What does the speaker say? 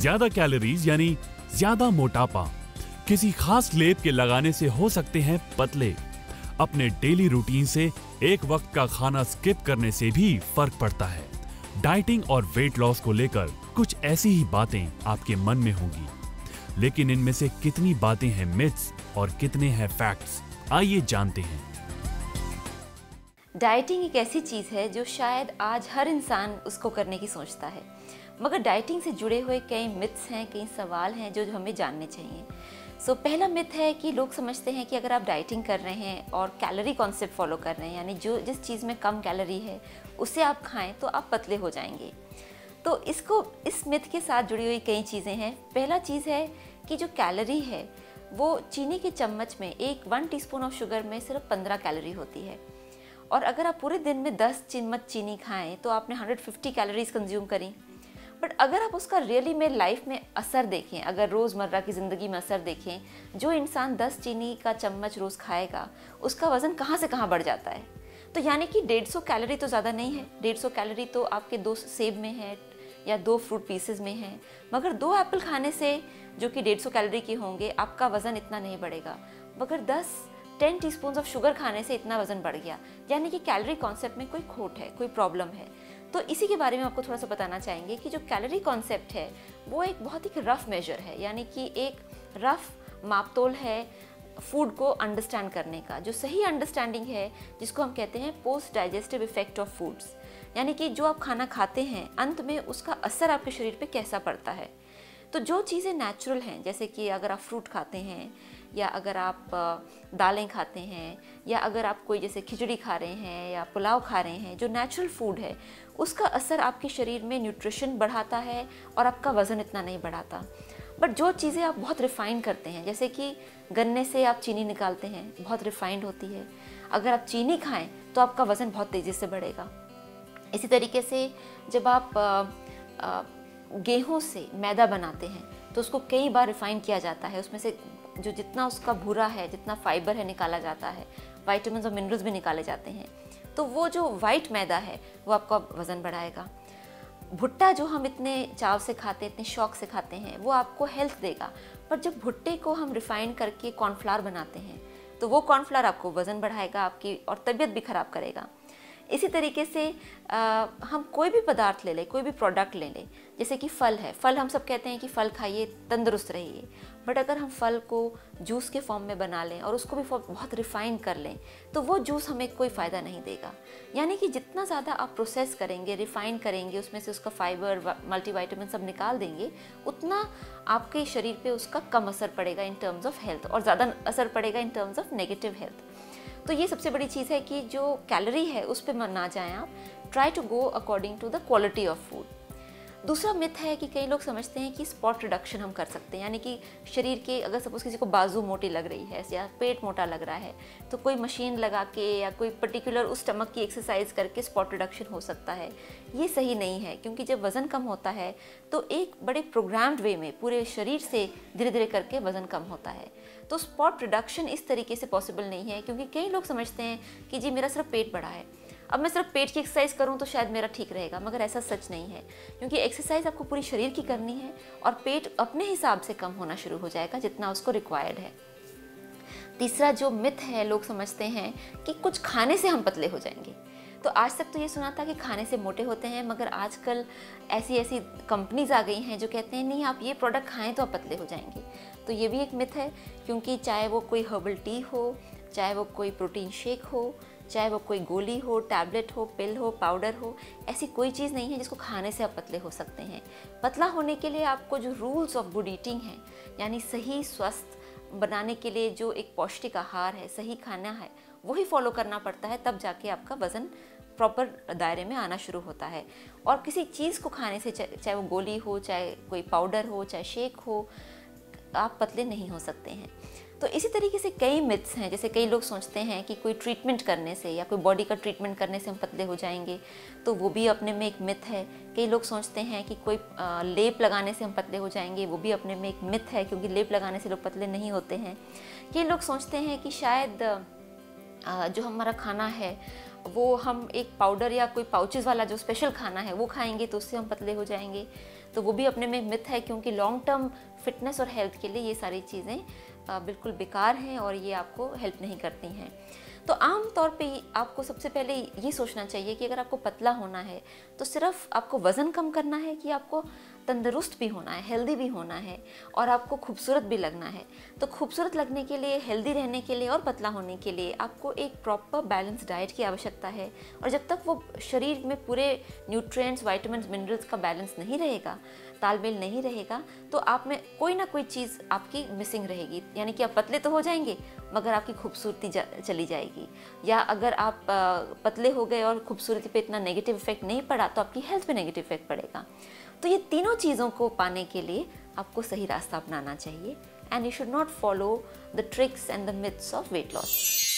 ज्यादा कैलोरीज यानी ज्यादा मोटापा किसी खास लेप के लगाने से हो सकते हैं पतले। अपने डेली रूटीन से एक वक्त का खाना स्किप करने से भी फर्क पड़ता है। डाइटिंग और वेट लॉस को लेकर कुछ ऐसी ही बातें आपके मन में होंगी, लेकिन इनमें से कितनी बातें हैं मिथ्स और कितने हैं फैक्ट्स, आइए जानते हैं। डाइटिंग एक ऐसी चीज़ है जो शायद आज हर इंसान उसको करने की सोचता है, मगर डाइटिंग से जुड़े हुए कई मिथ्स हैं, कई सवाल हैं जो हमें जानने चाहिए। पहला मिथ है कि लोग समझते हैं कि अगर आप डाइटिंग कर रहे हैं और कैलोरी कॉन्सेप्ट फॉलो कर रहे हैं, यानी जिस चीज़ में कम कैलोरी है उसे आप खाएं तो आप पतले हो जाएंगे। तो इस मिथ के साथ जुड़ी हुई कई चीज़ें हैं। पहला चीज़ है कि जो कैलोरी है वो चीनी के चम्मच में 1 टीस्पून ऑफ शुगर में सिर्फ 15 कैलोरी होती है, और अगर आप पूरे दिन में 10 चम्मच चीनी खाएं तो आपने 150 कैलोरीज कंज्यूम करी। बट अगर आप उसका रियली में लाइफ में असर देखें, अगर रोज़मर्रा की ज़िंदगी में असर देखें, जो इंसान 10 चीनी का चम्मच रोज़ खाएगा उसका वज़न कहाँ से कहाँ बढ़ जाता है। तो यानी कि 150 कैलोरी तो ज़्यादा नहीं है। 150 कैलोरी तो आपके 2 सेब में है या 2 फ्रूट पीसेस में है, मगर 2 एप्पल खाने से जो कि 150 कैलोरी के होंगे आपका वज़न इतना नहीं बढ़ेगा। मगर 10 टीस्पून ऑफ शुगर खाने से इतना वज़न बढ़ गया, यानी कि कैलोरी कॉन्सेप्ट में कोई खोट है, कोई प्रॉब्लम है। तो इसी के बारे में आपको थोड़ा सा बताना चाहेंगे कि जो कैलोरी कॉन्सेप्ट है वो एक बहुत ही रफ मेजर है, यानी कि एक रफ मापतोल है फूड को अंडरस्टैंड करने का। जो सही अंडरस्टैंडिंग है जिसको हम कहते हैं post digestive effect of foods, यानी कि जो आप खाना खाते हैं अंत में उसका असर आपके शरीर पे कैसा पड़ता है। तो जो चीज़ें नेचुरल हैं, जैसे कि अगर आप फ्रूट खाते हैं या अगर आप दालें खाते हैं या अगर आप कोई जैसे खिचड़ी खा रहे हैं या पुलाव खा रहे हैं, जो नेचुरल फूड है उसका असर आपके शरीर में न्यूट्रिशन बढ़ाता है और आपका वज़न इतना नहीं बढ़ाता। बट जो चीज़ें आप बहुत रिफ़ाइन करते हैं, जैसे कि गन्ने से आप चीनी निकालते हैं, बहुत रिफ़ाइंड होती है, अगर आप चीनी खाएं तो आपका वज़न बहुत तेज़ी से बढ़ेगा। इसी तरीके से जब आप गेहूं से मैदा बनाते हैं तो उसको कई बार रिफ़ाइन किया जाता है, उसमें से जो जितना उसका भूरा है, जितना फाइबर है निकाला जाता है, विटामिन्स और मिनरल्स भी निकाले जाते हैं। तो वो जो वाइट मैदा है वो आपका वज़न बढ़ाएगा। भुट्टा जो हम इतने चाव से खाते हैं, इतने शौक से खाते हैं, वो आपको हेल्थ देगा। पर जब भुट्टे को हम रिफ़ाइन करके कॉर्नफ्लावर बनाते हैं तो वो कॉर्नफ्लावर आपको वज़न बढ़ाएगा आपकी, और तबीयत भी ख़राब करेगा। इसी तरीके से हम कोई भी पदार्थ ले लें, कोई भी प्रोडक्ट ले लें, जैसे कि फल है, फल हम सब कहते हैं कि फल खाइए तंदुरुस्त रहिए, बट अगर हम फल को जूस के फॉर्म में बना लें और उसको भी बहुत रिफ़ाइन कर लें तो वो जूस हमें कोई फ़ायदा नहीं देगा। यानी कि जितना ज़्यादा आप प्रोसेस करेंगे, रिफ़ाइन करेंगे, उसमें से उसका फाइबर, मल्टीविटामिन सब निकाल देंगे, उतना आपके शरीर पे उसका कम असर पड़ेगा इन टर्म्स ऑफ हेल्थ, और ज़्यादा असर पड़ेगा in terms of negative health. तो ये सबसे बड़ी चीज़ है कि जो कैलोरी है उस पर ना जाएं आप, try to go according to the quality of food. दूसरा मिथ है कि कई लोग समझते हैं कि स्पॉट रिडक्शन हम कर सकते हैं, यानी कि शरीर के अगर सपोज किसी को बाजू मोटी लग रही है या पेट मोटा लग रहा है तो कोई मशीन लगा के या कोई पर्टिकुलर उस स्टमक की एक्सरसाइज करके स्पॉट रिडक्शन हो सकता है। ये सही नहीं है, क्योंकि जब वज़न कम होता है तो एक बड़े प्रोग्राम्ड वे में पूरे शरीर से धीरे धीरे करके वज़न कम होता है। तो स्पॉट रिडक्शन इस तरीके से पॉसिबल नहीं है, क्योंकि कई लोग समझते हैं कि जी मेरा सिर्फ पेट बढ़ा है, अब मैं सिर्फ पेट की एक्सरसाइज करूं तो शायद मेरा ठीक रहेगा, मगर ऐसा सच नहीं है, क्योंकि एक्सरसाइज आपको पूरी शरीर की करनी है और पेट अपने हिसाब से कम होना शुरू हो जाएगा जितना उसको रिक्वायर्ड है। तीसरा जो मिथ है, लोग समझते हैं कि कुछ खाने से हम पतले हो जाएंगे। तो आज तक तो ये सुना था कि खाने से मोटे होते हैं, मगर आजकल ऐसी कंपनीज आ गई हैं जो कहते हैं नहीं आप ये प्रोडक्ट खाएं तो आप पतले हो जाएंगे। तो ये भी एक मिथ है, क्योंकि चाहे वो कोई हर्बल टी हो, चाहे वो कोई प्रोटीन शेक हो, चाहे वो कोई गोली हो, टैबलेट हो, पिल हो, पाउडर हो, ऐसी कोई चीज़ नहीं है जिसको खाने से आप पतले हो सकते हैं। पतला होने के लिए आपको जो रूल्स ऑफ गुड ईटिंग है, यानी सही स्वस्थ बनाने के लिए जो एक पौष्टिक आहार है, सही खाना है, वही फॉलो करना पड़ता है, तब जाके आपका वज़न प्रॉपर दायरे में आना शुरू होता है। और किसी चीज़ को खाने से, चाहे वो गोली हो, चाहे कोई पाउडर हो, चाहे शेक हो, आप पतले नहीं हो सकते हैं। तो इसी तरीके से कई मिथ्स हैं, जैसे कई लोग सोचते हैं कि कोई ट्रीटमेंट करने से या कोई बॉडी का ट्रीटमेंट करने से हम पतले हो जाएंगे, तो वो भी अपने में एक मिथ है। कई लोग सोचते हैं कि कोई लेप लगाने से हम पतले हो जाएंगे, वो भी अपने में एक मिथ है, क्योंकि लेप लगाने से लोग पतले नहीं होते हैं। कई लोग सोचते हैं कि शायद जो हमारा खाना है वो हम एक पाउडर या कोई पाउचेस वाला जो स्पेशल खाना है वो खाएंगे तो उससे हम पतले हो जाएंगे, तो वो भी अपने में मिथ है, क्योंकि लॉन्ग टर्म फिटनेस और हेल्थ के लिए ये सारी चीज़ें बिल्कुल बेकार हैं और ये आपको हेल्प नहीं करती हैं। तो आम तौर पे आपको सबसे पहले ये सोचना चाहिए कि अगर आपको पतला होना है तो सिर्फ आपको वज़न कम करना है कि आपको तंदुरुस्त भी होना है, हेल्दी भी होना है और आपको खूबसूरत भी लगना है। तो खूबसूरत लगने के लिए, हेल्दी रहने के लिए और पतला होने के लिए आपको एक प्रॉपर बैलेंस डाइट की आवश्यकता है। और जब तक वो शरीर में पूरे न्यूट्रिएंट्स, विटामिन्स, मिनरल्स का बैलेंस नहीं रहेगा, तालमेल नहीं रहेगा, तो आप में कोई ना कोई चीज़ आपकी मिसिंग रहेगी। यानी कि आप पतले तो हो जाएंगे मगर आपकी खूबसूरती चली जाएगी, या अगर आप पतले हो गए और खूबसूरती पे इतना नेगेटिव इफेक्ट नहीं पड़ा तो आपकी हेल्थ पे नेगेटिव इफेक्ट पड़ेगा। तो ये तीनों चीज़ों को पाने के लिए आपको सही रास्ता अपनाना चाहिए, and you should not follow the tricks and the myths of weight loss.